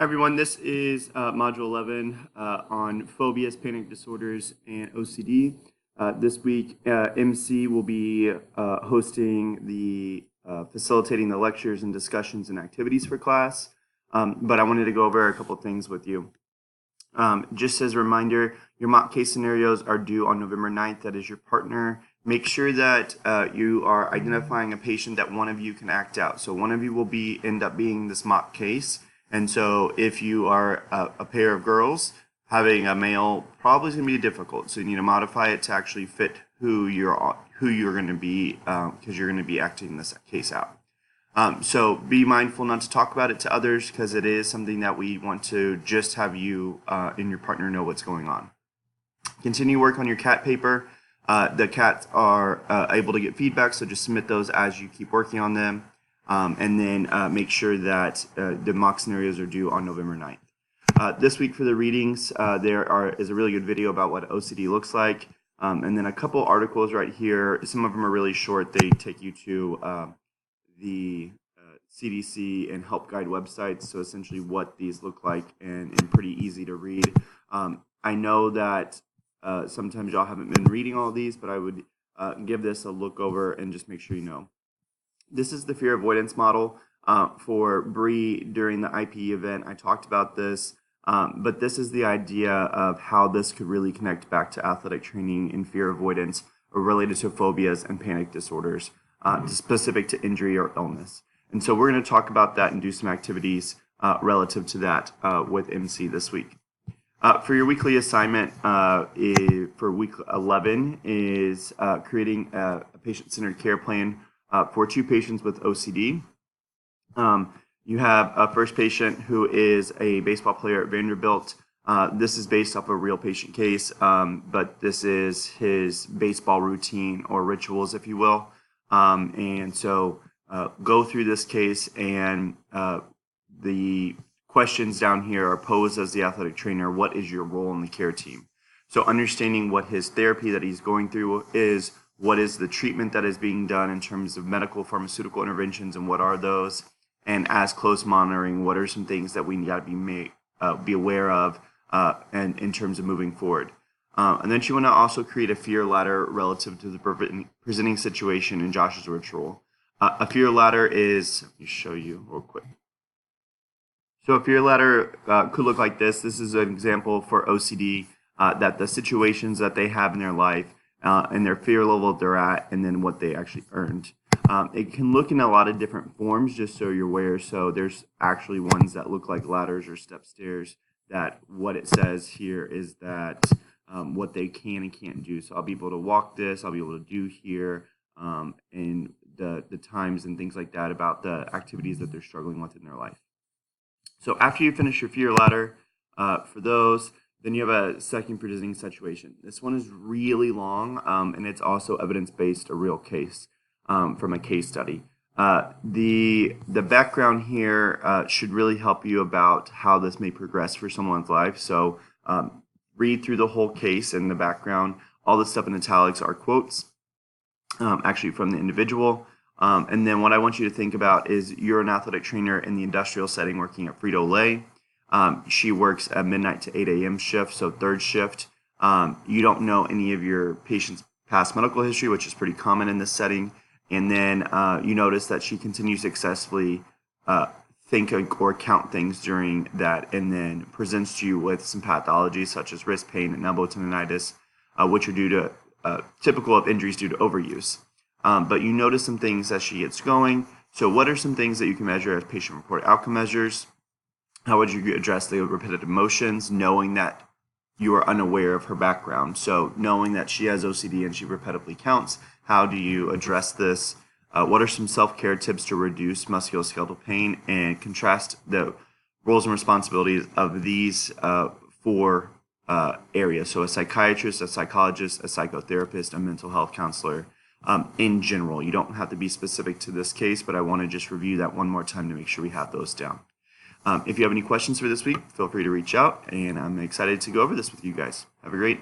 Hi everyone, this is Module 11 on phobias, panic disorders, and OCD. This week, MC will be hosting facilitating the lectures and discussions and activities for class, but I wanted to go over a couple things with you. Just as a reminder, your mock case scenarios are due on November 9th. That is your partner. Make sure that you are identifying a patient that one of you can act out. So one of you will end up being this mock case. And so if you are a pair of girls, having a male probably is going to be difficult. So you need to modify it to actually fit who you're going to be, because you're going to be acting this case out. So be mindful not to talk about it to others, because it is something that we want to just have you and your partner know what's going on. Continue work on your CAT paper. The CATs are able to get feedback, so just submit those as you keep working on them. And then make sure that the mock scenarios are due on November 9th. This week for the readings, there is a really good video about what OCD looks like. And then a couple articles right here. Some of them are really short. They take you to the CDC and Help Guide websites. So essentially what these look like and pretty easy to read. I know that sometimes y'all haven't been reading all these, but I would give this a look over and just make sure you know. This is the fear avoidance model for Bree during the IPE event. I talked about this, but this is the idea of how this could really connect back to athletic training and fear avoidance related to phobias and panic disorders, specific to injury or illness. And so we're going to talk about that and do some activities relative to that with MC this week. For your weekly assignment for week 11 is creating a patient-centered care plan for 2 patients with OCD. You have a first patient who is a baseball player at Vanderbilt. This is based off a real patient case, but this is his baseball routine or rituals, if you will. And so go through this case, and the questions down here are posed as the athletic trainer. What is your role in the care team? So understanding what his therapy that he's going through is, what is the treatment that is being done in terms of medical pharmaceutical interventions, and what are those? And as close monitoring, what are some things that we got to be aware of and in terms of moving forward? And then you want to also create a fear ladder relative to the presenting situation in Josh's ritual. A fear ladder is, let me show you real quick. So a fear ladder could look like this. This is an example for OCD, that the situations that they have in their life, and their fear level they're at, and then what they actually earned. It can look in a lot of different forms, just so you're aware. So there's actually ones that look like ladders or step stairs, that what it says here is that what they can and can't do. So I'll be able to walk this, I'll be able to do here, and the times and things like that about the activities that they're struggling with in their life. So after you finish your fear ladder for those, then you have a second presenting situation. This one is really long, and it's also evidence-based, a real case from a case study. The background here should really help you about how this may progress for someone's life. So read through the whole case and the background. All the stuff in italics are quotes, actually from the individual. And then what I want you to think about is you're an athletic trainer in the industrial setting working at Frito-Lay. She works a midnight to 8 a.m. shift, so third shift. You don't know any of your patient's past medical history, which is pretty common in this setting. And then you notice that she continues to successfully think or count things during that, and then presents to you with some pathologies such as wrist pain and elbow tendonitis, which are due to typical of injuries due to overuse. But you notice some things as she gets going. So what are some things that you can measure as patient-reported outcome measures? How would you address the repetitive motions, knowing that you are unaware of her background? So knowing that she has OCD and she repetitively counts, how do you address this? What are some self-care tips to reduce musculoskeletal pain, and contrast the roles and responsibilities of these 4 areas? So a psychiatrist, a psychologist, a psychotherapist, a mental health counselor. In general, you don't have to be specific to this case, but I want to just review that one more time to make sure we have those down. If you have any questions for this week, feel free to reach out, and I'm excited to go over this with you guys. Have a great